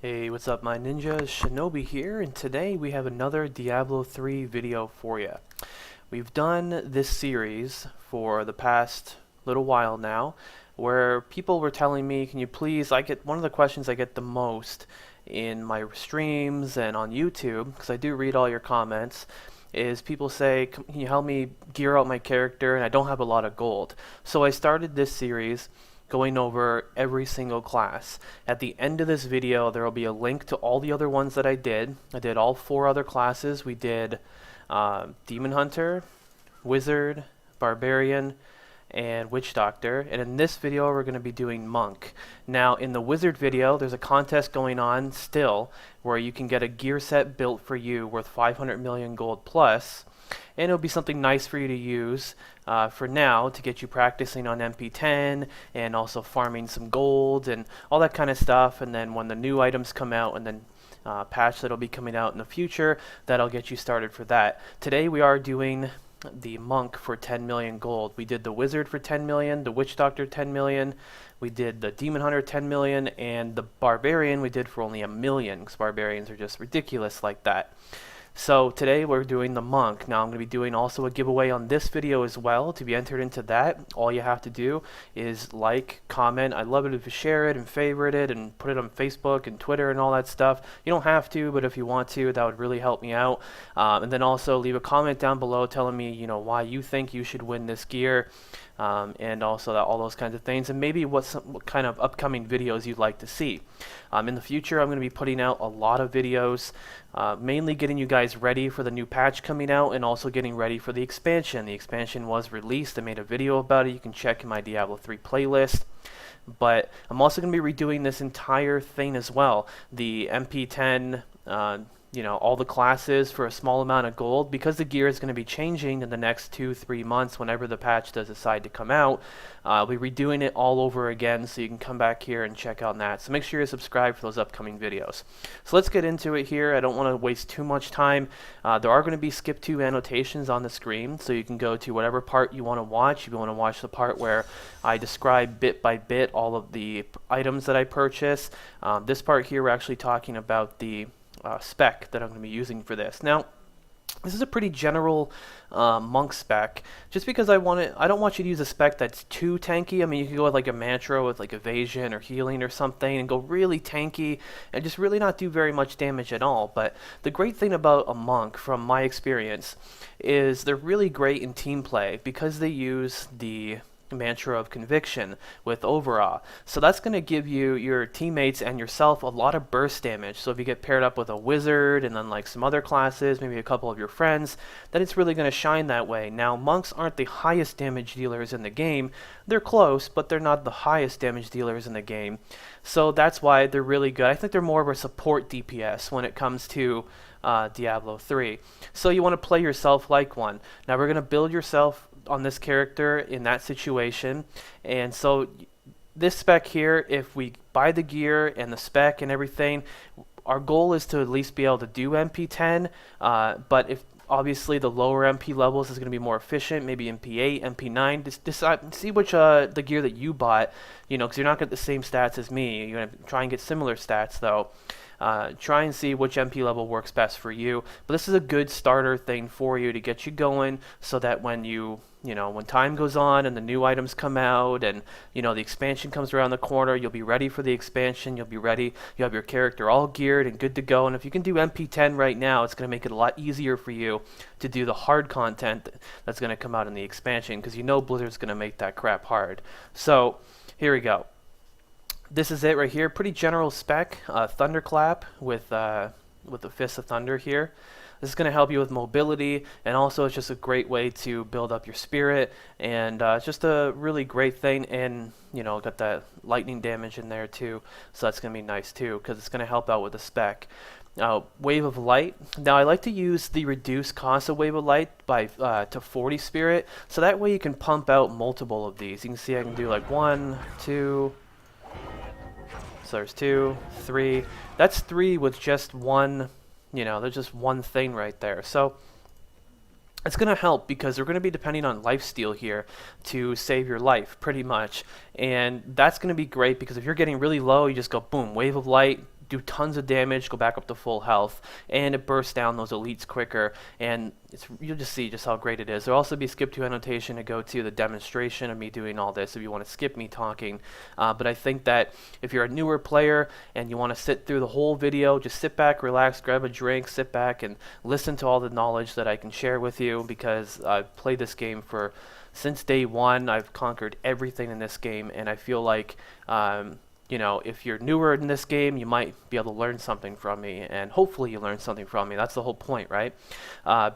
Hey, what's up my ninjas? Shinobi here, and today we have another Diablo 3 video for you. We've done this series for the past little while now, where people were telling me, can you please, one of the questions I get the most in my streams and on YouTube, because I do read all your comments, is people say, can you help me gear out my character, and I don't have a lot of gold. So I started this series going over every single class. At the end of this video, there will be a link to all the other ones that I did. I did all 4 other classes. We did Demon Hunter, Wizard, Barbarian, and Witch Doctor. And in this video, we're going to be doing Monk. Now, in the Wizard video, there's a contest going on still where you can get a gear set built for you worth 500 million gold plus. And it'll be something nice for you to use for now to get you practicing on Mp10 and also farming some gold and all that kind of stuff. And then when the new items come out and then patch that'll be coming out in the future, that'll get you started for that. Today we are doing the Monk for 10 million gold. We did the Wizard for 10 million, the Witch Doctor 10 million, we did the Demon Hunter 10 million, and the Barbarian we did for only 1 million, because Barbarians are just ridiculous like that. So today we're doing the Monk. Now I'm going to be doing also a giveaway on this video as well. To be entered into that, all you have to do is like, comment. I'd love it if you share it and favorite it and put it on Facebook and Twitter and all that stuff. You don't have to, but if you want to, that would really help me out. And then also leave a comment down below telling me, why you think you should win this gear. And also all those kinds of things, and maybe what kind of upcoming videos you'd like to see. In the future, I'm going to be putting out a lot of videos, mainly getting you guys ready for the new patch coming out and also getting ready for the expansion. The expansion was released. I made a video about it. You can check in my Diablo 3 playlist. But I'm also going to be redoing this entire thing as well. The Mp10, all the classes for a small amount of gold, because the gear is going to be changing in the next 2-3 months whenever the patch does decide to come out. I'll be redoing it all over again, so you can come back here and check out that. So make sure you subscribe for those upcoming videos. So let's get into it here. I don't want to waste too much time. There are going to be skip to annotations on the screen, so you can go to whatever part you want to watch. If you want to watch the part where I describe bit by bit all of the items that I purchase. This part here, we're actually talking about the spec that I'm going to be using for this. Now, this is a pretty general Monk spec, just because I don't want you to use a spec that's too tanky. I mean, you can go with like a mantra with like evasion or healing or something and go really tanky and just really not do very much damage at all. But the great thing about a Monk, from my experience, is they're really great in team play because they use the mantra of conviction with overall. So that's going to give you your teammates and yourself a lot of burst damage. So if you get paired up with a wizard and then like some other classes, maybe a couple of your friends, then it's really going to shine that way. Now, monks aren't the highest damage dealers in the game. They're close, but they're not the highest damage dealers in the game. So that's why they're really good. I think they're more of a support DPS when it comes to Diablo 3. So you want to play yourself like one. Now we're going to build yourself on this character in that situation, and so this spec here, if we buy the gear and the spec and everything, our goal is to at least be able to do Mp10, but if obviously the lower MP levels is going to be more efficient, maybe Mp8, Mp9, just decide, see which the gear that you bought, because you're not going to get the same stats as me. You're going to try and get similar stats though. Try and see which MP level works best for you. But this is a good starter thing for you to get you going, so that when when time goes on and the new items come out and the expansion comes around the corner, you'll be ready for the expansion. You'll be ready. You have your character all geared and good to go. And if you can do Mp10 right now, it's going to make it a lot easier for you to do the hard content that's going to come out in the expansion, because Blizzard's going to make that crap hard. So here we go. This is it right here. Pretty general spec. Thunderclap with the Fist of Thunder here. This is going to help you with mobility, and also it's just a great way to build up your spirit, and it's just a really great thing. And got that lightning damage in there too, so that's going to be nice too, because it's going to help out with the spec. Wave of Light. Now I like to use the reduced cost of Wave of Light by to 40 spirit, so that way you can pump out multiple of these. You can see I can do like 1, 2. So there's 2, 3. That's 3 with just one, there's just one thing right there. So it's going to help, because we're going to be depending on lifesteal here to save your life pretty much. And that's going to be great, because if you're getting really low, you just go boom, Wave of Light, do tons of damage, go back up to full health, and it bursts down those elites quicker, and you'll just see just how great it is. There'll also be skip to annotation to go to the demonstration of me doing all this if you want to skip me talking. But I think that if you're a newer player and you want to sit through the whole video, just sit back, relax, grab a drink, sit back and listen to all the knowledge that I can share with you, because I've played this game since day one. I've conquered everything in this game, and I feel like you know, if you're newer in this game, you might be able to learn something from me, and hopefully you learn something from me. That's the whole point, right?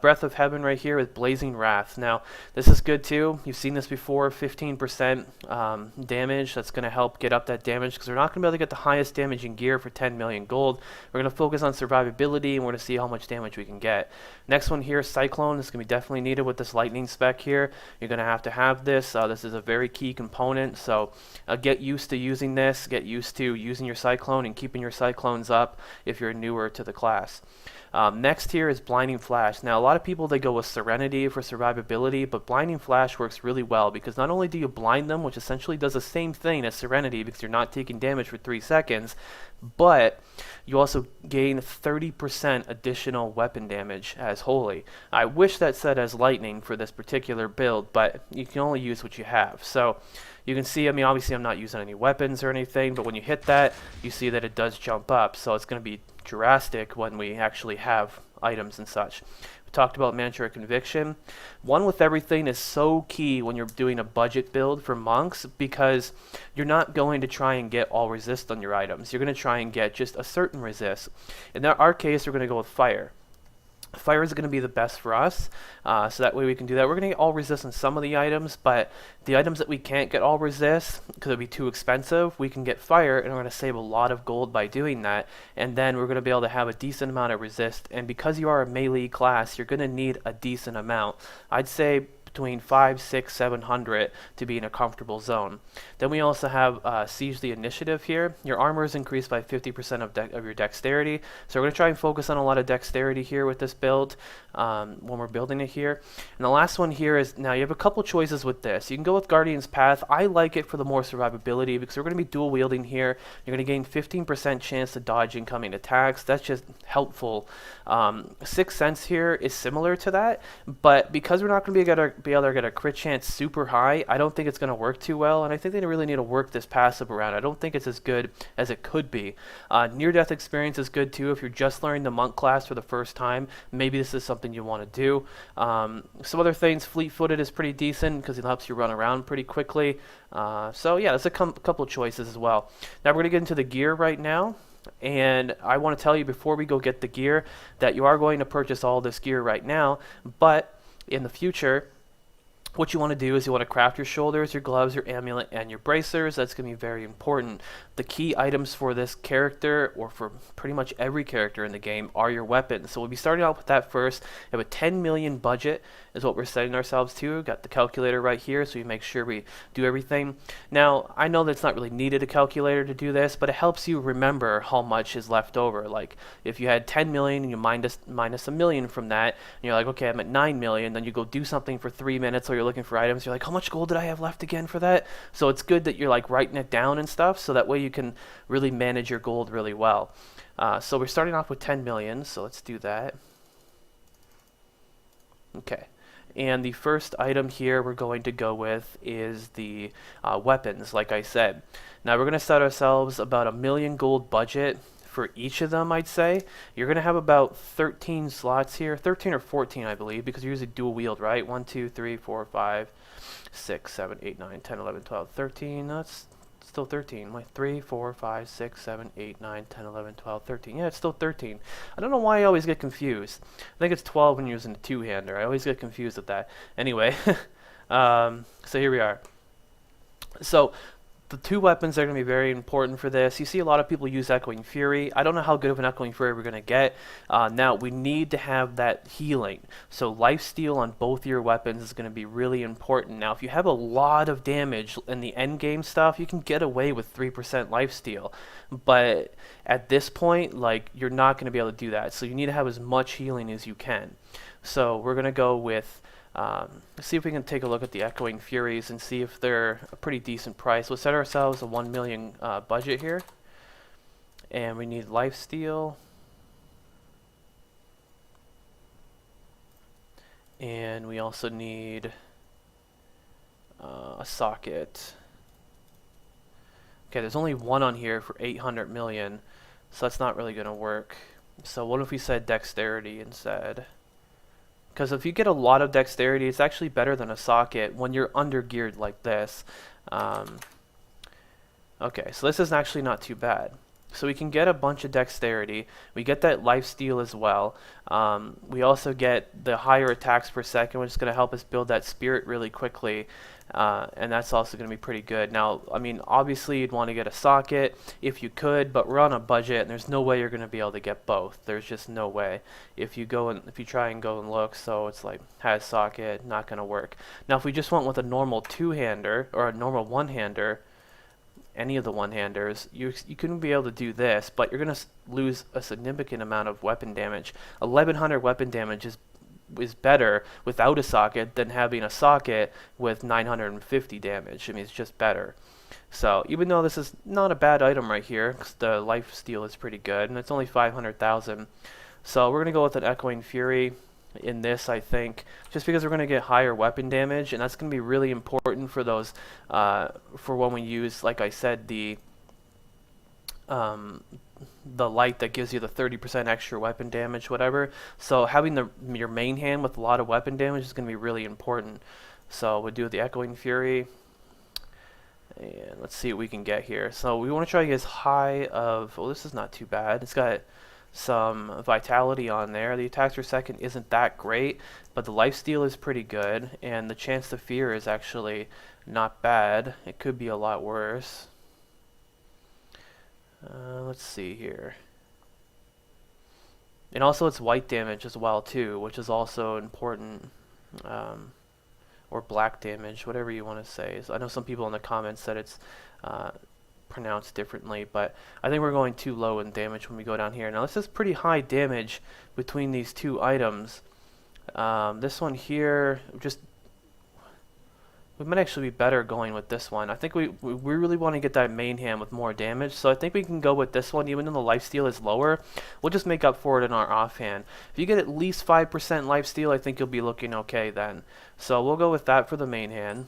Breath of Heaven right here with Blazing Wrath. Now, this is good too. You've seen this before, 15% damage. That's going to help get up that damage, because we're not going to be able to get the highest damaging gear for 10 million gold. We're going to focus on survivability, and we're going to see how much damage we can get. Next one here, Cyclone. This is going to be definitely needed with this lightning spec here. You're going to have this. This is a very key component, so get used to using this. Get used to using your Cyclone and keeping your Cyclones up if you're newer to the class. Next here is Blinding Flash. Now, a lot of people, they go with Serenity for survivability, but Blinding Flash works really well, because not only do you blind them, which essentially does the same thing as Serenity because you're not taking damage for 3 seconds, but you also gain 30% additional weapon damage as Holy. I wish that said as Lightning for this particular build, but you can only use what you have. So you can see, I mean, obviously I'm not using any weapons or anything, but when you hit that, you see that it does jump up. So it's going to be drastic when we actually have items and such. We talked about Mantra of Conviction. One with everything is so key when you're doing a budget build for monks, because you're not going to try and get all resist on your items. You're going to try and get just a certain resist. In our case, we're going to go with Fire. Fire is going to be the best for us, so that way we can do that. We're going to get all resist on some of the items, but the items that we can't get all resist because it'll be too expensive, we can get Fire, and we're going to save a lot of gold by doing that, and then we're going to be able to have a decent amount of resist. And because you are a melee class, you're going to need a decent amount. I'd say between 500, 600, 700 to be in a comfortable zone. Then we also have Siege the Initiative here. Your armor is increased by 50% of your dexterity. So we're going to try and focus on a lot of dexterity here with this build when we're building it here. And the last one here is, now you have a couple choices with this. You can go with Guardian's Path. I like it for the more survivability, because we're going to be dual wielding here. You're going to gain 15% chance to dodge incoming attacks. That's just helpful. Sixth Sense here is similar to that, but because we're not going to be able to get a crit chance super high, I don't think it's going to work too well, and I think they really need to work this passive around. I don't think it's as good as it could be. Near-death experience is good too if you're just learning the monk class for the first time. Maybe this is something you want to do. Some other things, fleet-footed is pretty decent because it helps you run around pretty quickly. So yeah, there's a couple of choices as well. Now we're going to get into the gear right now. And I want to tell you before we go get the gear that you are going to purchase all this gear right now, but in the future, what you want to do is you want to craft your shoulders, your gloves, your amulet, and your bracers. That's going to be very important. The key items for this character, or for pretty much every character in the game, are your weapons. So we'll be starting out with that first. We have a 10 million budget is what we're setting ourselves to. Got the calculator right here, so we make sure we do everything. Now, I know that it's not really needed a calculator to do this, but it helps you remember how much is left over. Like, if you had 10 million and you minus a million from that, and you're like, okay, I'm at 9 million, then you go do something for 3 minutes, or you're looking for items, you're like, how much gold did I have left again for that? So it's good that you're like writing it down and stuff, so that way you can really manage your gold really well. So we're starting off with 10 million, so let's do that. Okay. And the first item here we're going to go with is the weapons, like I said. Now we're going to set ourselves about 1 million gold budget for each of them, I'd say. You're going to have about 13 slots here, 13 or 14, I believe, because you're usually dual wield, right? 1, 2, 3, 4, 5, 6, 7, 8, 9, 10, 11, 12, 13. That's still 13. Like 3, 4, 5, 6, 7, 8, 9, 10, 11, 12, 13. Yeah, it's still 13. I don't know why I always get confused. I think it's 12 when you're using a two-hander. I always get confused with that. Anyway, so here we are. So the two weapons are going to be very important for this. You see a lot of people use Echoing Fury. I don't know how good of an Echoing Fury we're going to get. Now, we need to have that healing. So lifesteal on both your weapons is going to be really important. Now, if you have a lot of damage in the end game stuff, you can get away with 3% lifesteal. But at this point, like, you're not going to be able to do that. So you need to have as much healing as you can. So we're going to go with let's see if we can take a look at the Echoing Furies and see if they're a pretty decent price. We'll set ourselves a 1 million budget here. And we need lifesteal. And we also need a socket. Okay, there's only one on here for 800 million, so that's not really going to work. So what if we said dexterity instead? Because if you get a lot of dexterity, it's actually better than a socket when you're under geared like this. Okay, so this is actually not too bad. So we can get a bunch of dexterity. We get that lifesteal as well. We also get the higher attacks per second, which is going to help us build that spirit really quickly. And that's also going to be pretty good. Now, I mean, obviously you'd want to get a socket if you could, but we're on a budget and there's no way you're going to be able to get both. There's just no way. If you try and go and look, so it's like has socket, not going to work. Now, if we just went with a normal two-hander or a normal one-hander, any of the one-handers, you couldn't be able to do this, but you're going to lose a significant amount of weapon damage. 1100 weapon damage is better without a socket than having a socket with 950 damage. I mean, it's just better. So even though this is not a bad item right here, because the lifesteal is pretty good, and it's only 500,000. So we're going to go with an Echoing Fury in this, I think, just because we're going to get higher weapon damage, and that's going to be really important for those, for when we use, like I said, the light that gives you the 30% extra weapon damage, whatever. So having your main hand with a lot of weapon damage is going to be really important. So we'll do the Echoing Fury, and let's see what we can get here. So we want to try to get as high of, well, this is not too bad. It's got some vitality on there. The attacks per second isn't that great, but the lifesteal is pretty good, and the chance to fear is actually not bad. It could be a lot worse. Let's see here. And also it's white damage as well too, which is also important. Or black damage, whatever you want to say. So I know some people in the comments said it's pronounced differently, but I think we're going too low in damage when we go down here. Now this is pretty high damage between these two items. This one here, we might actually be better going with this one. I think we really want to get that main hand with more damage, so I think we can go with this one even though the lifesteal is lower. We'll just make up for it in our offhand. If you get at least 5% lifesteal, I think you'll be looking okay then. So we'll go with that for the main hand.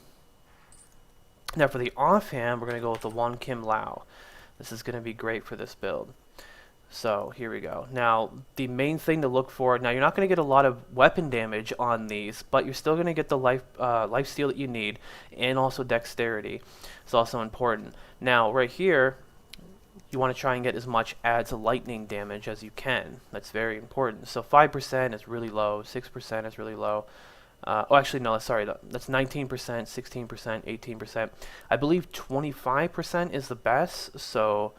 Now for the offhand, we're going to go with the Won Kim Lao. This is going to be great for this build. So here we go. Now the main thing to look for, now you're not going to get a lot of weapon damage on these, but you're still going to get the lifesteal that you need, and also dexterity. It's also important. Now right here, you want to try and get as much adds lightning damage as you can. That's very important. So 5% is really low, 6% is really low. Oh, actually, no, sorry, that's 19%, 16%, 18%. I believe 25% is the best, so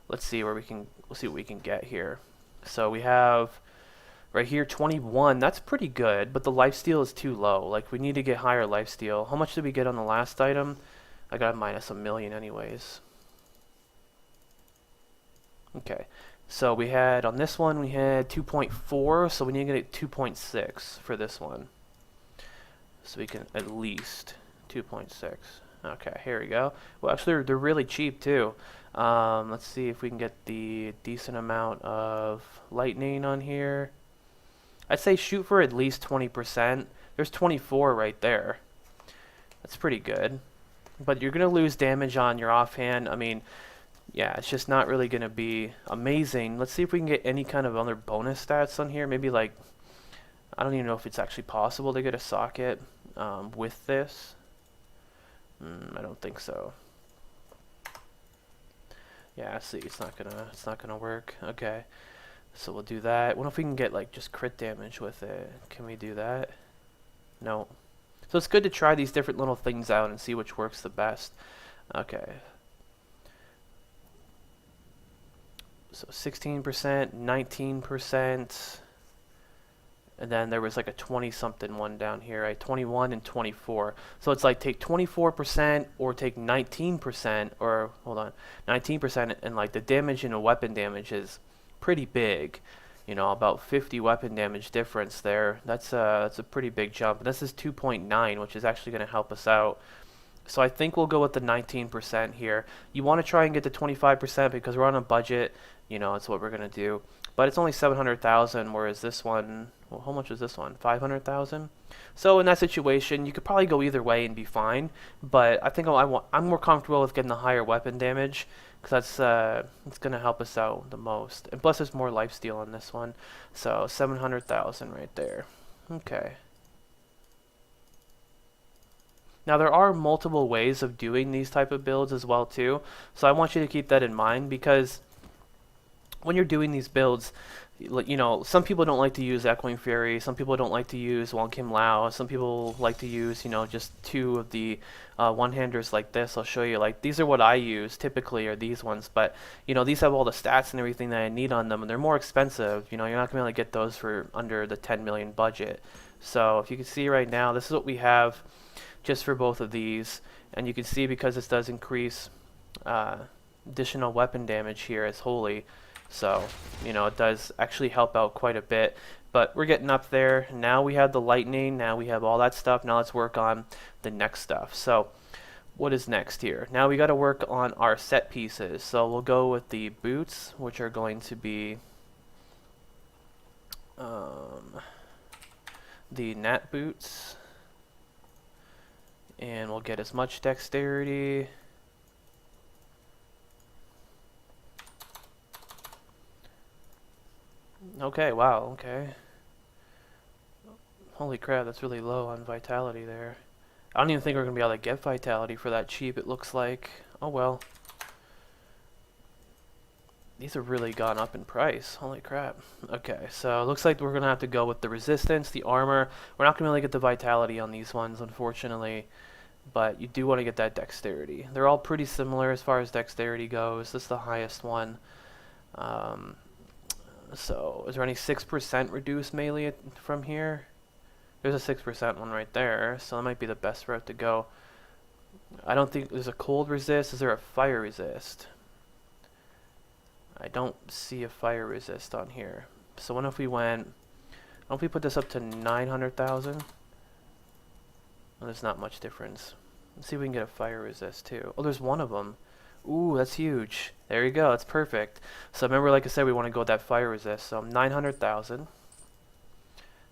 let's see where we'll see what we can get here. So we have right here 21, that's pretty good, but the lifesteal is too low. Like, we need to get higher lifesteal. How much did we get on the last item? I got minus a million anyways. Okay, so we had, on this one, we had 2.4, so we need to get 2.6 for this one. So we can at least 2.6. Okay, here we go. Well, actually, they're really cheap too. Let's see if we can get the decent amount of lightning on here. I'd say shoot for at least 20%. There's 24 right there. That's pretty good. But you're going to lose damage on your offhand. I mean, yeah, it's just not really going to be amazing. Let's see if we can get any kind of other bonus stats on here. Maybe like, I don't even know if it's actually possible to get a socket with this. I don't think so. Yeah, see, it's not gonna work. Okay, so we'll do that. What if we can get like just crit damage with it? Can we do that? No. So it's good to try these different little things out and see which works the best. Okay. So 16%, 19%. And then there was like a 20-something one down here, right? 21 and 24. So it's like take 24% or take 19%, or hold on, 19%, and like the damage in a weapon damage is pretty big. You know, about 50 weapon damage difference there. That's a pretty big jump. And this is 2.9, which is actually going to help us out. So I think we'll go with the 19% here. You want to try and get the 25% because we're on a budget. you know, it's what we're gonna do. But it's only 700,000, whereas this one, well, how much is this one? 500,000. So in that situation, you could probably go either way and be fine. But I think I'm more comfortable with getting the higher weapon damage, because that's it's gonna help us out the most. And plus, there's more lifesteal on this one. So 700,000 right there. Okay. Now there are multiple ways of doing these type of builds as well too. So I want you to keep that in mind, because when you're doing these builds, you know, some people don't like to use Echoing Fury, some people don't like to use Wong Kim Lao, some people like to use, you know, just two of the one-handers like this. I'll show you, like, these are what I use typically, are these ones, but, you know, these have all the stats and everything that I need on them, and they're more expensive. You know, you're not going to be able to get those for under the 10 million budget. So if you can see right now, this is what we have just for both of these, and you can see, because this does increase additional weapon damage here as holy. So, you know, it does actually help out quite a bit. But we're getting up there. Now we have the lightning. Now we have all that stuff. Now let's work on the next stuff. So, what is next here? Now we got to work on our set pieces. So we'll go with the boots, which are going to be the Nat boots. And we'll get as much dexterity. Okay, wow, okay. Holy crap, that's really low on vitality there. I don't even think we're going to be able to get vitality for that cheap, it looks like. Oh well. These have really gone up in price. Holy crap. Okay, so it looks like we're going to have to go with the resistance, the armor. We're not going to really get the vitality on these ones, unfortunately. But you do want to get that dexterity. They're all pretty similar as far as dexterity goes. This is the highest one. So, is there any 6% reduced melee from here? There's a 6% one right there, so that might be the best route to go. I don't think there's a cold resist. Is there a fire resist? I don't see a fire resist on here. So what if we put this up to 900,000? Well, there's not much difference. Let's see if we can get a fire resist too. Oh, there's one of them. Ooh, that's huge. There you go. That's perfect. So remember, like I said, we want to go with that fire resist. So 900,000.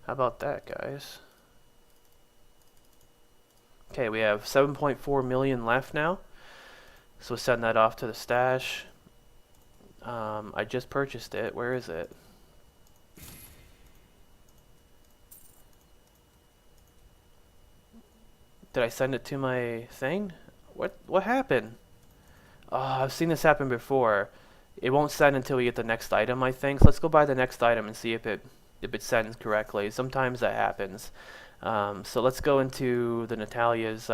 How about that, guys? Okay, we have 7.4 million left now. So send that off to the stash. I just purchased it. Where is it? Did I send it to my thing? What happened? Oh, I've seen this happen before. It won't send until we get the next item, I think. So let's go buy the next item and see if it sends correctly. Sometimes that happens. So let's go into the Natalia's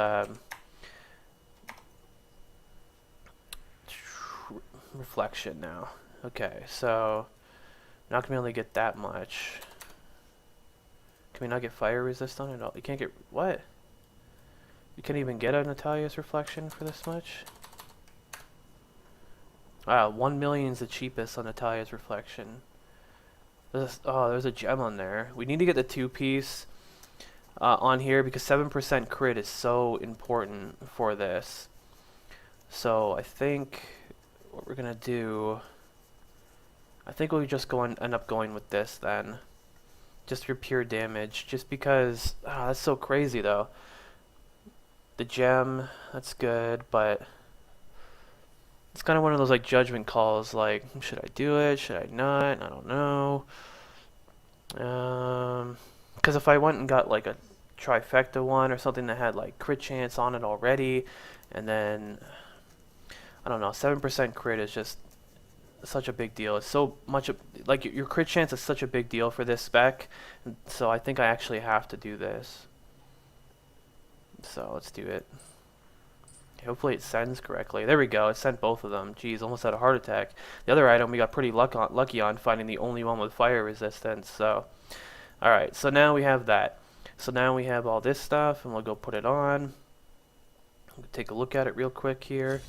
reflection now. Okay, so not gonna be able to get that much. Can we not get fire resist on it at all? You can't get what? You can't even get a Natalia's reflection for this much? Wow, 1 million is the cheapest on Natalia's reflection. There's a gem on there. We need to get the 2-piece on here, because 7% crit is so important for this. So I think what we're gonna do, I think we'll just end up going with this then, just for pure damage. Just because that's so crazy though. The gem, that's good, but it's kind of one of those like judgment calls, like, should I do it, should I not, I don't know. Because if I went and got like a trifecta one or something that had like crit chance on it already, and then, I don't know, 7% crit is just such a big deal. It's so much, like, your crit chance is such a big deal for this spec, so I think I actually have to do this. So let's do it. Hopefully it sends correctly. There we go. It sent both of them. Jeez, almost had a heart attack. The other item we got pretty lucky on finding the only one with fire resistance. So, alright. So now we have that. So now we have all this stuff, and we'll go put it on. We'll take a look at it real quick here.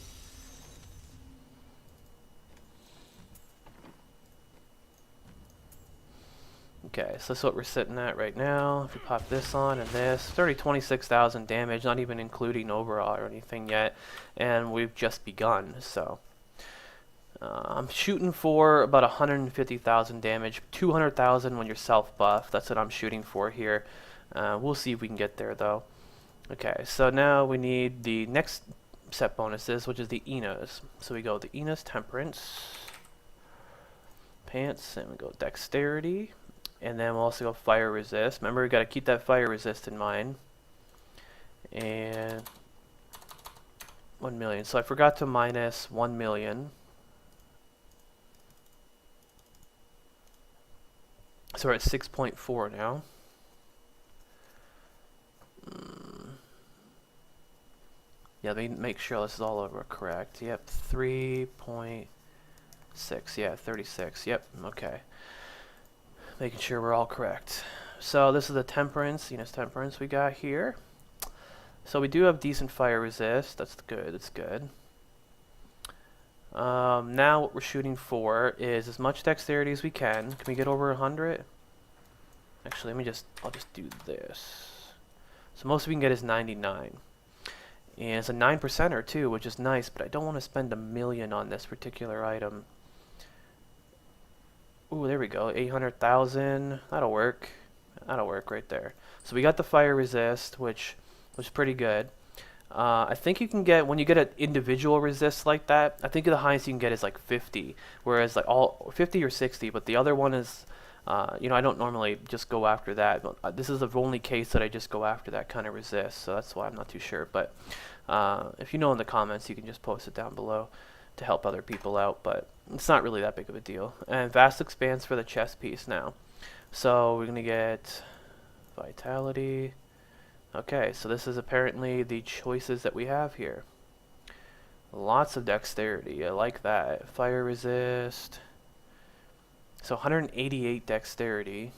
Okay, so that's what we're sitting at right now. If we pop this on and this, it's already 26,000 damage, not even including overall or anything yet, and we've just begun. So I'm shooting for about 150,000 damage, 200,000 when you're self-buff. That's what I'm shooting for here. We'll see if we can get there though. Okay, so now we need the next set bonuses, which is the Enos. So we go the Enos Temperance, Pants, and we go Dexterity, and then we'll also go Fire Resist. Remember, we got to keep that Fire Resist in mind. And 1 million. So I forgot to minus 1 million. So we're at 6.4 now. Yeah, let me make sure this is all over correct. Yep, 3.6. Yeah, 36. Yep, okay. Making sure we're all correct. So this is the Temperance, Enos Temperance we got here. So we do have decent fire resist. That's good. That's good. Now what we're shooting for is as much dexterity as we can. Can we get over 100? Actually, I'll just do this. So most we can get is 99. And it's a 9%er too, which is nice, but I don't want to spend 1 million on this particular item. Ooh, there we go. 800,000. That'll work. That'll work right there. So we got the fire resist, which was pretty good. I think you can get, when you get an individual resist like that, I think the highest you can get is like 50, whereas like all 50 or 60, but the other one is, you know, I don't normally just go after that, but this is the only case that I just go after that kind of resist, so that's why I'm not too sure. But if you know in the comments, you can just post it down below to help other people out, but it's not really that big of a deal. And Vast Expanse for the chest piece now. So we're going to get Vitality. Okay, so this is apparently the choices that we have here. Lots of dexterity, I like that. Fire resist. So 188 dexterity.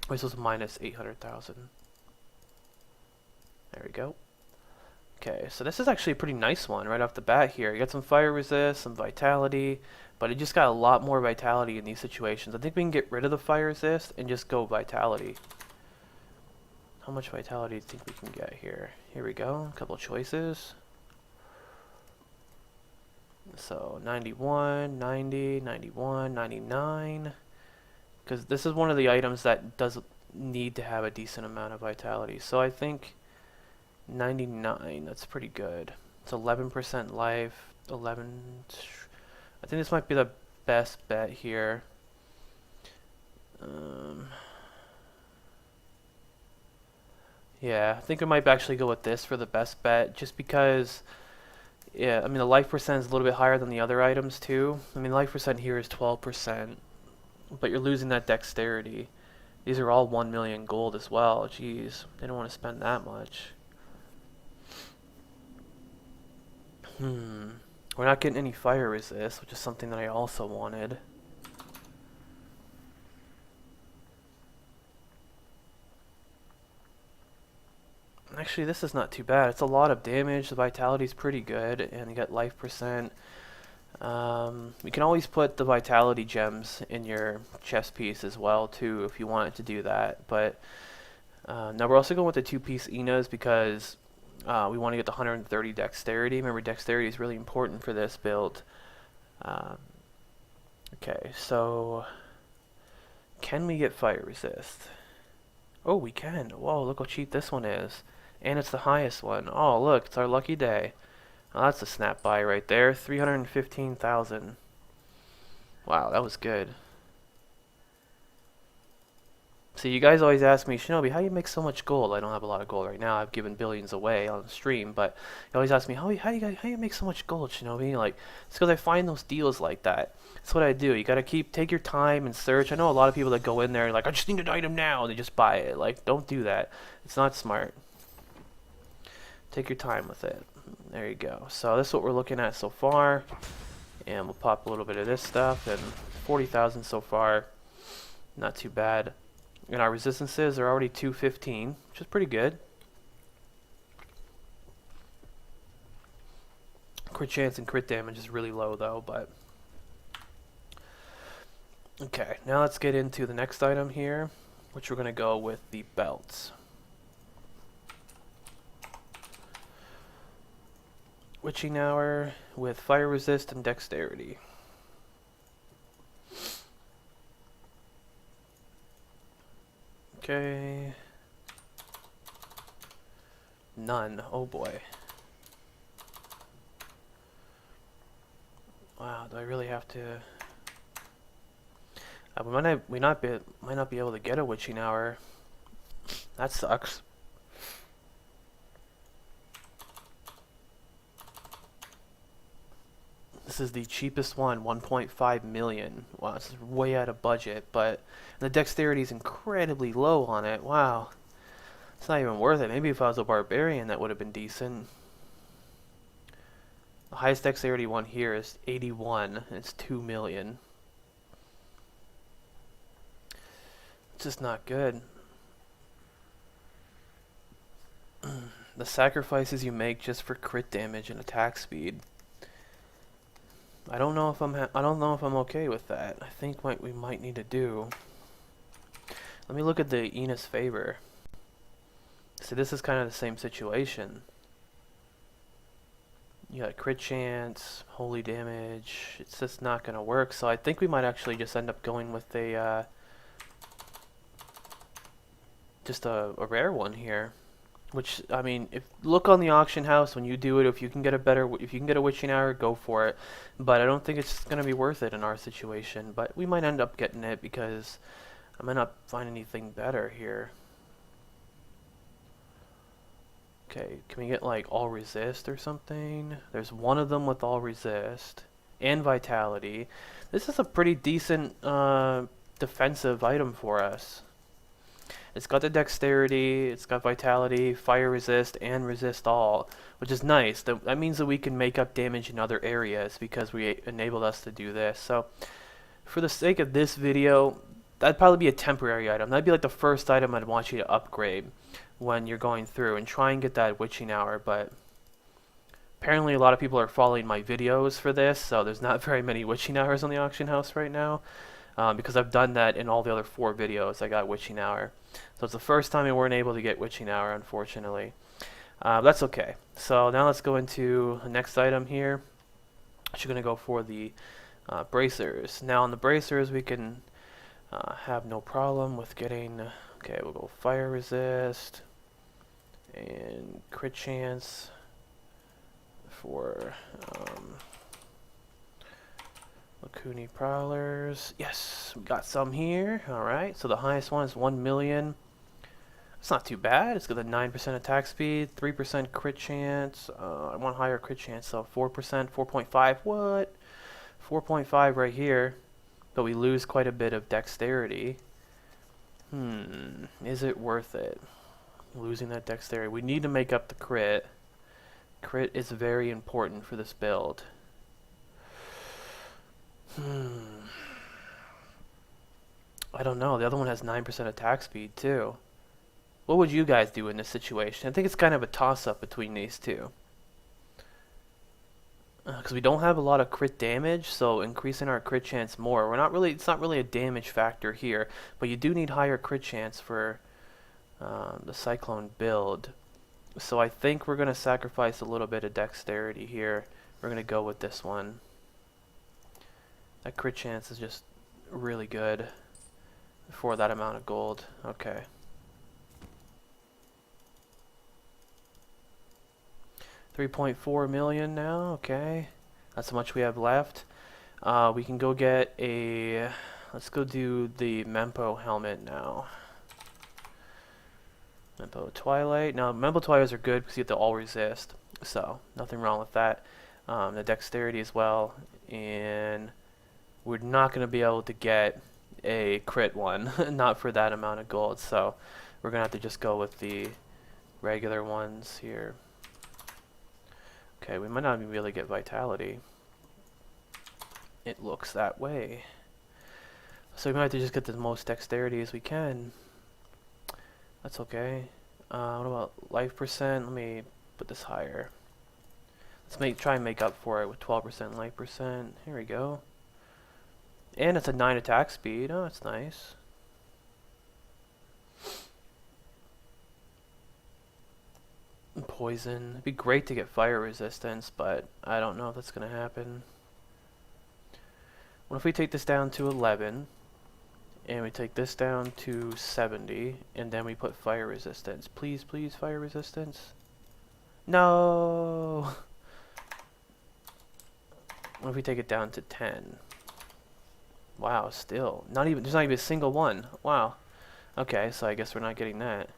This was minus 800,000. There we go. Okay, so this is actually a pretty nice one right off the bat here. You got some fire resist, some vitality, but it just got a lot more vitality in these situations. I think we can get rid of the fire resist and just go vitality. How much vitality do you think we can get here? Here we go, a couple choices. So 91, 90, 91, 99. Because this is one of the items that does need to have a decent amount of vitality. So I think 99, that's pretty good. It's 11% life, 11. I think this might be the best bet here. Yeah, I think I might actually go with this for the best bet, just because, yeah, I mean the life percent is a little bit higher than the other items too. I mean life percent here is 12%, but you're losing that dexterity. These are all 1 million gold as well. Jeez, they don't want to spend that much. We're not getting any fire resist, which is something that I also wanted. Actually, this is not too bad. It's a lot of damage. The vitality is pretty good, and you got life percent. You can always put the vitality gems in your chest piece as well too, if you wanted to do that. But now we're also going with the 2-piece Enos because we want to get the 130 dexterity. Remember, dexterity is really important for this build. Okay, so can we get fire resist? Oh, we can. Whoa, look how cheap this one is. And it's the highest one. Oh, look, it's our lucky day. Oh, that's a snap buy right there. 315,000. Wow, that was good. See, you guys always ask me, Shinobi, how do you make so much gold? I don't have a lot of gold right now. I've given billions away on the stream, but you always ask me, how do you make so much gold, Shinobi? Like, it's because I find those deals like that. That's what I do. You gotta take your time and search. I know a lot of people that go in there like, I just need an item now, and they just buy it. Like, don't do that. It's not smart. Take your time with it. There you go. So this is what we're looking at so far, and we'll pop a little bit of this stuff, and 40,000 so far. Not too bad. And our resistances are already 215, which is pretty good. Crit chance and crit damage is really low though, but okay, now let's get into the next item here, which we're going to go with the belts. Witching Hour with fire resist and dexterity. Okay. None. Oh boy. Wow, do I really have to... we might not be able to get a Witching Hour. That sucks. This is the cheapest one, 1.5 million. Wow, it's way out of budget, but the dexterity is incredibly low on it. Wow. It's not even worth it. Maybe if I was a barbarian, that would have been decent. The highest dexterity one here is 81, and it's 2 million. It's just not good. The sacrifices you make just for crit damage and attack speed. I don't know if I'm okay with that. I think what we might need to do. Let me look at the Enos favor. So this is kind of the same situation. You got crit chance, holy damage. It's just not going to work. So I think we might actually just end up going with a just a rare one here. Which, I mean, if look on the auction house when you do it, if you can get a Witching Hour, go for it. But I don't think it's going to be worth it in our situation. But we might end up getting it because I might not find anything better here. Okay, can we get like all resist or something? There's one of them with all resist and vitality. This is a pretty decent defensive item for us. It's got the dexterity, it's got vitality, fire resist, and resist all, which is nice. That means that we can make up damage in other areas because we enabled us to do this. So, for the sake of this video, that'd probably be a temporary item. That'd be like the first item I'd want you to upgrade when you're going through and try and get that Witching Hour, but apparently a lot of people are following my videos for this, so there's not very many Witching Hours on the auction house right now. Because I've done that in all the other 4 videos, I got Witching Hour. So it's the first time we weren't able to get Witching Hour, unfortunately. That's okay. So now let's go into the next item here. Actually going to go for the bracers. Now on the bracers we can have no problem with getting... Okay, we'll go fire resist and crit chance for... Lakuni Prowlers. Yes, we got some here. Alright, so the highest one is 1 million. It's not too bad. It's got a 9% attack speed, 3% crit chance. I want higher crit chance, so 4%, 4.5. What? 4.5 right here. But we lose quite a bit of dexterity. Is it worth it? Losing that dexterity. We need to make up the crit. Crit is very important for this build. I don't know. The other one has 9% attack speed too. What would you guys do in this situation? I think it's kind of a toss-up between these two. Because we don't have a lot of crit damage, so increasing our crit chance more. It's not really a damage factor here, but you do need higher crit chance for the Cyclone build. So I think we're going to sacrifice a little bit of dexterity here. We're going to go with this one. That crit chance is just really good for that amount of gold. Okay. $3.4 million now. Okay. That's how much we have left. We can go get a... Let's go do the Mempo helmet now. Mempo Twilight. Now, Mempo Twilights are good because you get the all resist. So, nothing wrong with that. The dexterity as well. And... we're not going to be able to get a crit one, not for that amount of gold, so we're going to have to just go with the regular ones here. Okay, we might not even be able to get vitality. It looks that way. So we might have to just get the most dexterity as we can. That's okay. What about life percent? Let me put this higher. Let's try and make up for it with 12% life percent. Here we go. And it's a 9 attack speed. Oh, that's nice. poison. It'd be great to get fire resistance, but I don't know if that's going to happen. What if we take this down to 11, and we take this down to 70, and then we put fire resistance? Please, please, fire resistance. No! What if we take it down to 10? Wow, still. There's not even a single one. Wow. Okay, so I guess we're not getting that.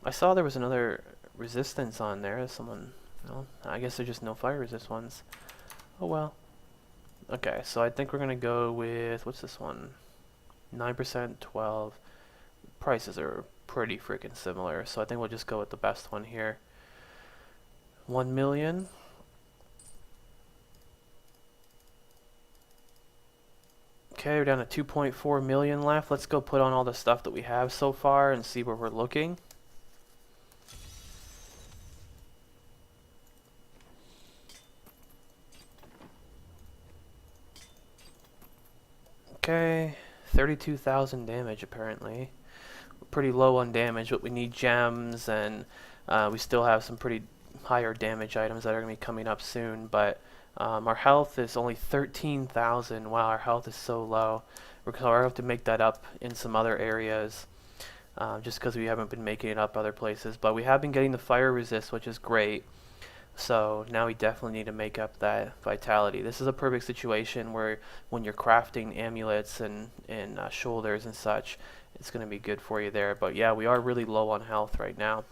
I saw there was another resistance on there. Someone, well, I guess there's just no fire resist ones. Oh well. Okay, so I think we're gonna go with, what's this one? 9%, 12. Prices are pretty freaking similar, so I think we'll just go with the best one here. 1 million. Okay, we're down to 2.4 million left. Let's go put on all the stuff that we have so far and see where we're looking. Okay, 32,000 damage apparently. We're pretty low on damage, but we need gems, and we still have some pretty higher damage items that are going to be coming up soon, but our health is only 13,000. Wow, our health is so low. We're going to have to make that up in some other areas, just because we haven't been making it up other places. But we have been getting the fire resist, which is great. So now we definitely need to make up that vitality. This is a perfect situation where when you're crafting amulets and shoulders and such, it's going to be good for you there. But yeah, we are really low on health right now,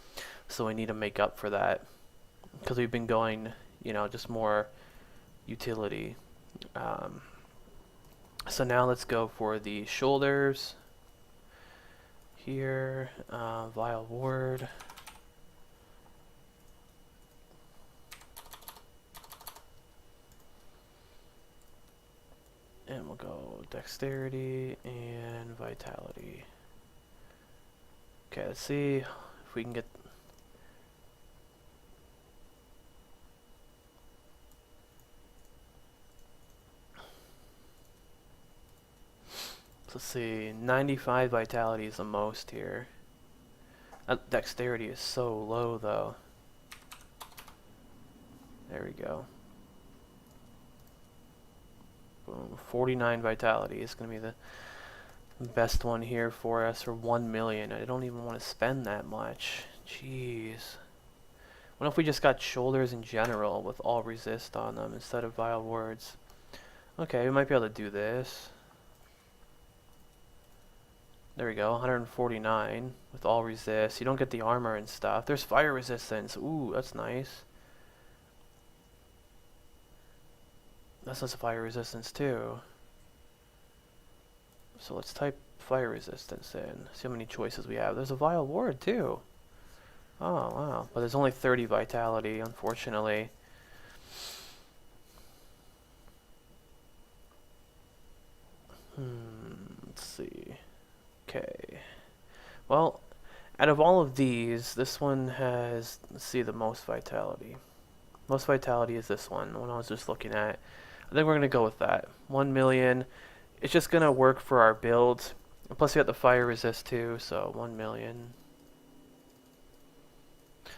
so we need to make up for that because we've been going, you know, just more utility. So now let's go for the shoulders here. Vile ward. And we'll go dexterity and vitality. Okay, let's see if we can get... Let's see, 95 vitality is the most here. Dexterity is so low though. There we go. Boom, 49 vitality is going to be the best one here for us for 1 million. I don't even want to spend that much. Jeez. What if we just got shoulders in general with all resist on them instead of vile words? Okay, we might be able to do this. There we go, 149 with all resist. You don't get the armor and stuff. There's fire resistance. Ooh, that's nice. That's just fire resistance too. So let's type fire resistance in. See how many choices we have. There's a vile ward too. Oh wow. But there's only 30 vitality, unfortunately. Let's see. Okay. Well, out of all of these, this one has, let's see, the most vitality. Most vitality is this one, the one I was just looking at. I think we're going to go with that. 1 million. It's just going to work for our build. And plus we got the fire resist too, so 1 million.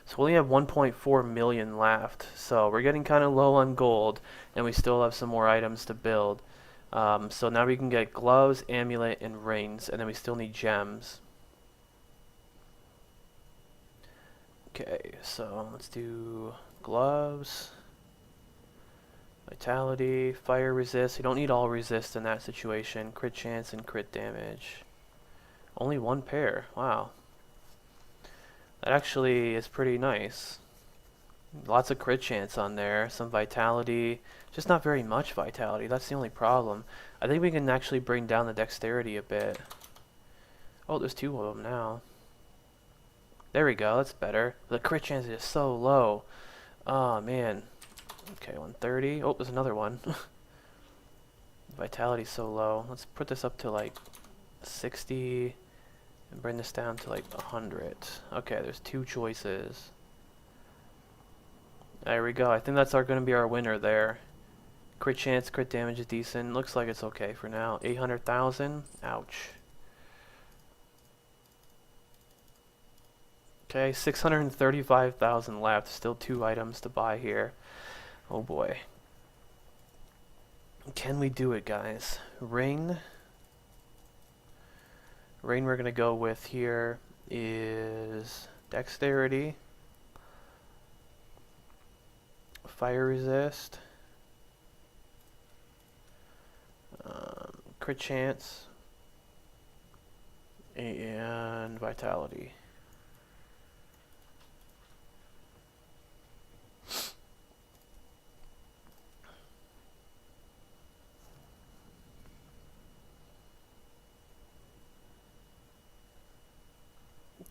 So we only have 1.4 million left. So we're getting kind of low on gold, and we still have some more items to build. So now we can get gloves, amulet, and rings, and then we still need gems. Okay, so let's do gloves, vitality, fire resist. You don't need all resist in that situation. Crit chance and crit damage. Only one pair. Wow. That actually is pretty nice. Lots of crit chance on there. Some vitality. Just not very much vitality. That's the only problem. I think we can actually bring down the dexterity a bit. Oh, there's two of them now. There we go. That's better. The crit chance is so low. Oh, man. Okay, 130. Oh, there's another one. Vitality's so low. Let's put this up to like 60 and bring this down to like 100. Okay, there's two choices. There we go. I think that's going to be our winner there. Crit chance, crit damage is decent. Looks like it's okay for now. 800,000. Ouch. Okay, 635,000 left. Still 2 items to buy here. Oh boy. Can we do it, guys? Ring. Ring we're going to go with here is dexterity, fire resist, crit chance, and vitality.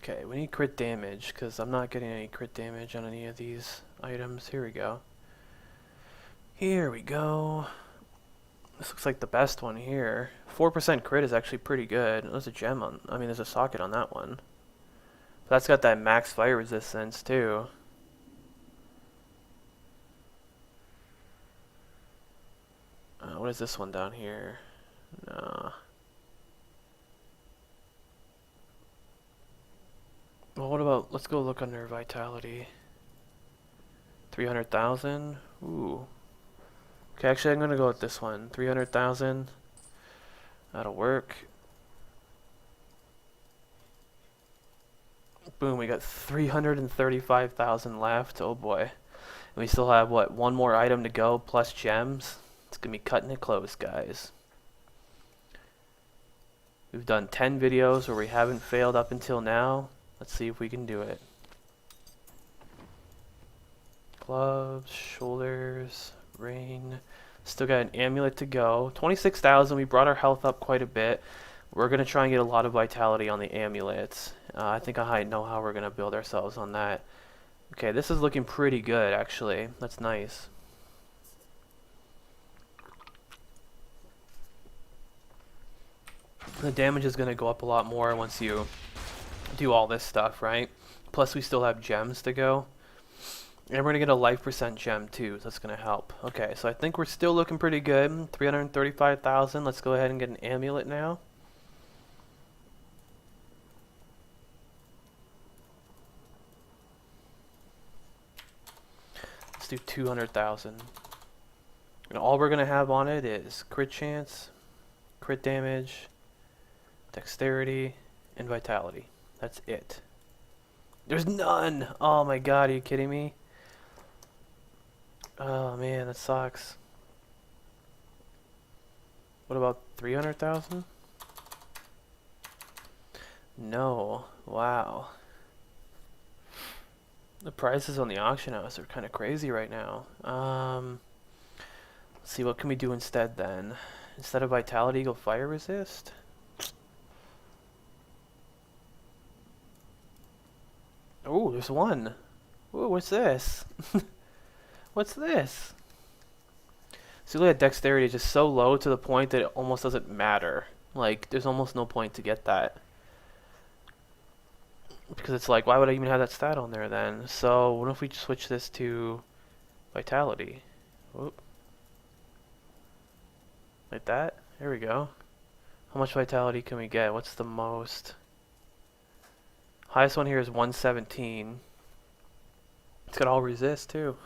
Okay, we need crit damage because I'm not getting any crit damage on any of these items. Here we go. Here we go. This looks like the best one here. 4% crit is actually pretty good. There's a gem on, I mean, there's a socket on that one. But that's got that max fire resistance too. What is this one down here? No. Well, what about, let's go look under vitality. 300,000. Ooh. Okay, actually I'm gonna go with this one. 300,000. That'll work. Boom, we got 335,000 left. Oh boy. And we still have, what, one more item to go plus gems? It's gonna be cutting it close, guys. We've done 10 videos where we haven't failed up until now. Let's see if we can do it. Gloves, shoulders, ring. Still got an amulet to go. 26,000. We brought our health up quite a bit. We're going to try and get a lot of vitality on the amulets. I think I know how we're going to build ourselves on that. Okay, this is looking pretty good, actually. That's nice. The damage is going to go up a lot more once you do all this stuff, right? Plus, we still have gems to go. And we're going to get a life percent gem, too. So that's going to help. Okay, so I think we're still looking pretty good. 335,000. Let's go ahead and get an amulet now. Let's do 200,000. And all we're going to have on it is crit chance, crit damage, dexterity, and vitality. That's it. There's none! Oh my god, are you kidding me? Oh man, that sucks. What about 300,000? No. Wow. The prices on the auction house are kind of crazy right now. Let's see, what can we do instead then? Instead of vitality, go fire resist? Oh, there's one. Ooh, what's this? What's this? See, look at dexterity is just so low to the point that it almost doesn't matter. Like, there's almost no point to get that. Because it's like, why would I even have that stat on there then? So, what if we switch this to vitality? Whoop. Like that? There we go. How much vitality can we get? What's the most? Highest one here is 117. It's got all resist too.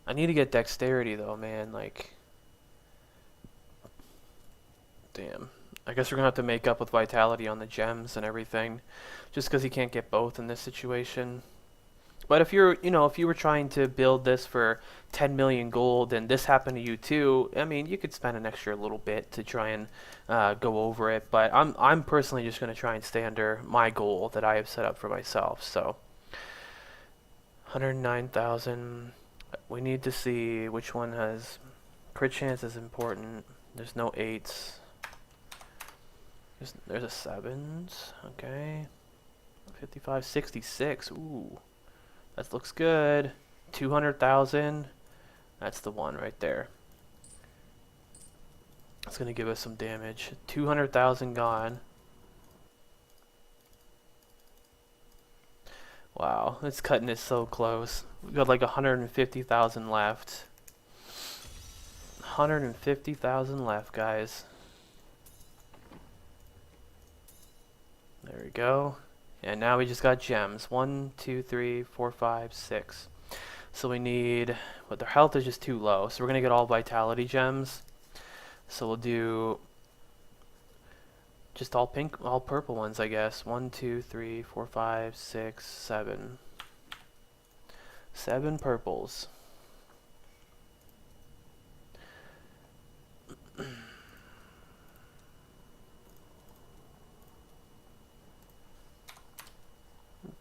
I need to get dexterity though, man. Like, damn. I guess we're gonna have to make up with vitality on the gems and everything, just because you can't get both in this situation. But if you're, if you were trying to build this for 10 million gold and this happened to you too, I mean, you could spend an extra little bit to try and go over it. But I'm personally just going to try and stay under my goal that I have set up for myself. So 109,000. We need to see which one has crit chance is important. There's no 8s. There's a 7s. Okay. 55, 66. Ooh. That looks good. 200,000. That's the one right there. It's going to give us some damage. 200,000 gone. Wow, it's cutting it so close. We've got like 150,000 left. 150,000 left, guys. There we go. And now we just got gems. 1, 2, 3, 4, 5, 6. So we need, but their health is just too low. So we're going to get all vitality gems. So we'll do just all pink, all purple ones, I guess. 1, 2, 3, 4, 5, 6, 7. 7 purples.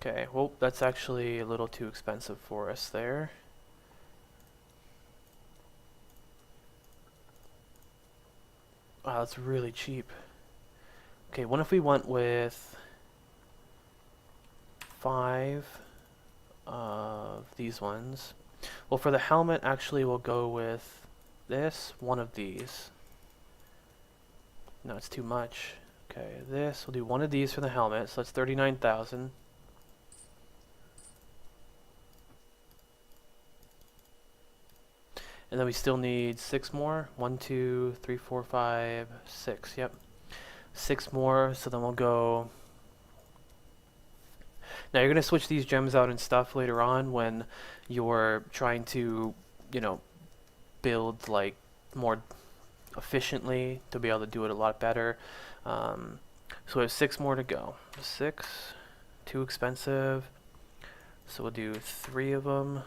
Okay, well, that's actually a little too expensive for us there. Wow, that's really cheap. Okay, what if we went with 5 of these ones? Well, for the helmet, actually, we'll go with this, one of these. No, it's too much. Okay, this, we'll do one of these for the helmet, so that's 39,000. And then we still need 6 more. 1, 2, 3, 4, 5, 6. Yep. 6 more, so then we'll go. Now you're going to switch these gems out and stuff later on when you're trying to, you know, build like more efficiently to be able to do it a lot better. So we have 6 more to go. 6, too expensive. So we'll do 3 of them.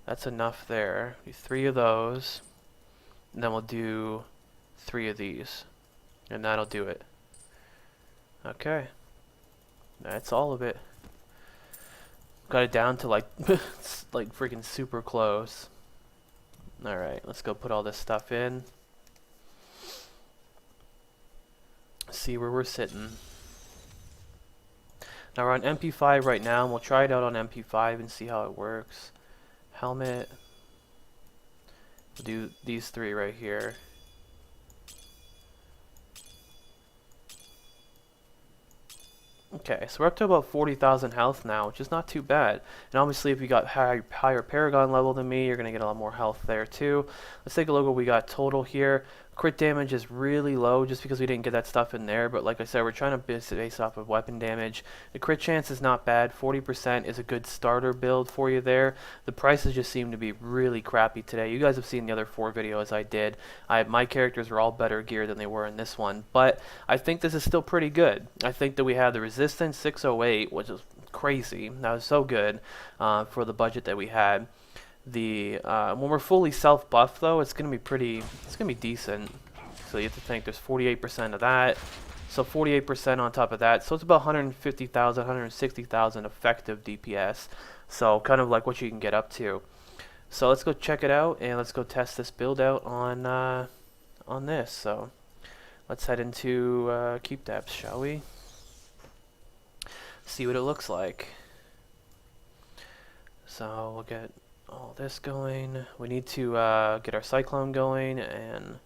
That's enough there. Do 3 of those. And then we'll do 3 of these. And that'll do it. Okay. That's all of it. Got it down to like like freaking super close. Alright, let's go put all this stuff in. See where we're sitting. Now we're on MP5 right now, and we'll try it out on MP5 and see how it works. Helmet. We'll do these 3 right here. Okay, so we're up to about 40,000 health now, which is not too bad. And obviously if you got higher Paragon level than me, you're going to get a lot more health there too. Let's take a look at what we got total here. Crit damage is really low just because we didn't get that stuff in there, but like I said, we're trying to base off of weapon damage. The crit chance is not bad. 40% is a good starter build for you there. The prices just seem to be really crappy today. You guys have seen the other 4 videos I did. My characters were all better geared than they were in this one, but I think this is still pretty good. I think that we have the Resistance 608, which is crazy. That was so good for the budget that we had. The when we're fully self-buffed though, it's gonna be decent. So you have to think there's 48% of that, so 48% on top of that, so it's about 150,000, 160,000 effective DPS. So kind of like what you can get up to. So let's go check it out and let's go test this build out on this. So let's head into Keep Depths, shall we? See what it looks like. So we'll get all this going. We need to get our Cyclone going, and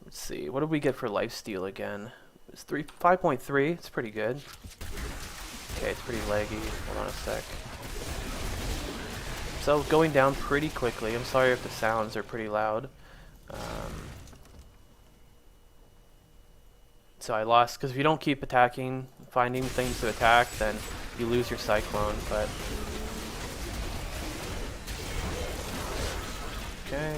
let's see, what did we get for lifesteal again? It's 5.3. It's pretty good. Okay, it's pretty laggy. Hold on a sec. So going down pretty quickly. I'm sorry if the sounds are pretty loud. So I lost because if you don't keep attacking, finding things to attack, then you lose your Cyclone. But okay.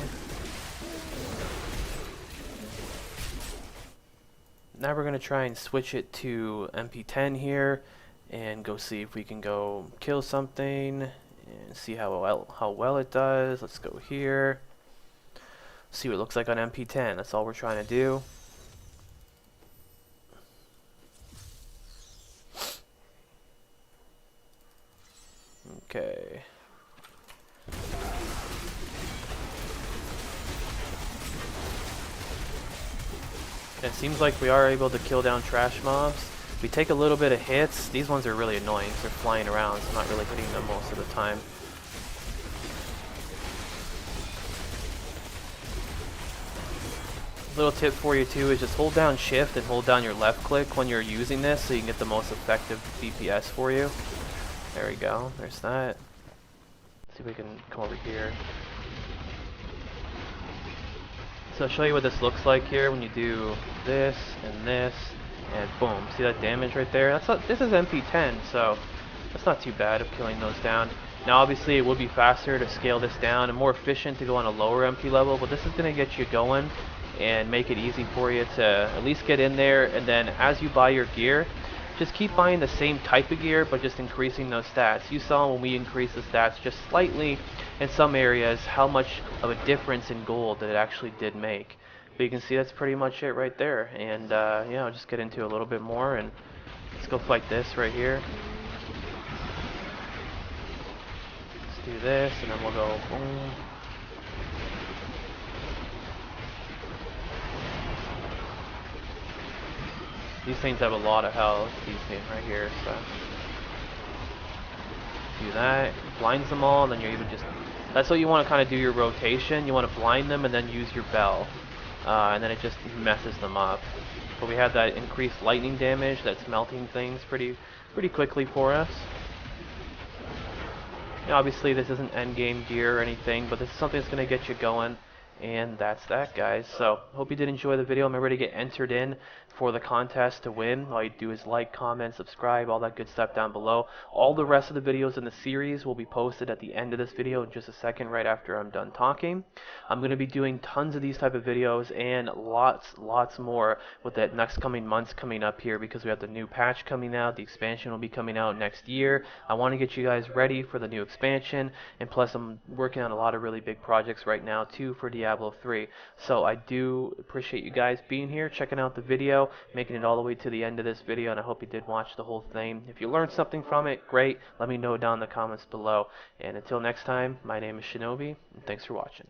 Now we're going to try and switch it to Mp10 here and go see if we can go kill something and see how well it does. Let's go here. See what it looks like on Mp10. That's all we're trying to do. Okay. It seems like we are able to kill down trash mobs. We take a little bit of hits. These ones are really annoying because they're flying around, so I'm not really hitting them most of the time. Little tip for you too is just hold down shift and hold down your left click when you're using this so you can get the most effective DPS for you. There we go. There's that. Let's see if we can come over here. So I'll show you what this looks like here when you do this and this And boom, see that damage right there? This is Mp10, so that's not too bad of killing those down. Now obviously it would be faster to scale this down and more efficient to go on a lower MP level, but this is going to get you going and make it easy for you to at least get in there. And then as you buy your gear, just keep buying the same type of gear, but just increasing those stats. You saw when we increased the stats just slightly in some areas how much of a difference in gold that it actually did make. But you can see that's pretty much it right there. And yeah, I'll just get into a little bit more, and let's go fight this right here. Let's do this, and then we'll go boom. These things have a lot of health, these things right here, so do that, blinds them all, and then you're even just, that's what you want to kind of do your rotation. You want to blind them and then use your bell, and then it just messes them up. But we have that increased lightning damage that's melting things pretty quickly for us. Now, obviously this isn't end game gear or anything, but this is something that's going to get you going. And that's that, guys. So hope you did enjoy the video. Remember to get entered in for the contest to win. All you do is like, comment, subscribe, all that good stuff down below. All the rest of the videos in the series will be posted at the end of this video in just a second, right after I'm done talking. I'm going to be doing tons of these type of videos and lots more with the next coming months coming up here, because we have the new patch coming out. The expansion will be coming out next year. I want to get you guys ready for the new expansion, and plus I'm working on a lot of really big projects right now too for Diablo 3. So I do appreciate you guys being here, checking out the video, making it all the way to the end of this video, and I hope you did watch the whole thing. If you learned something from it, great. Let me know down in the comments below. And until next time, my name is Shinobi, and thanks for watching.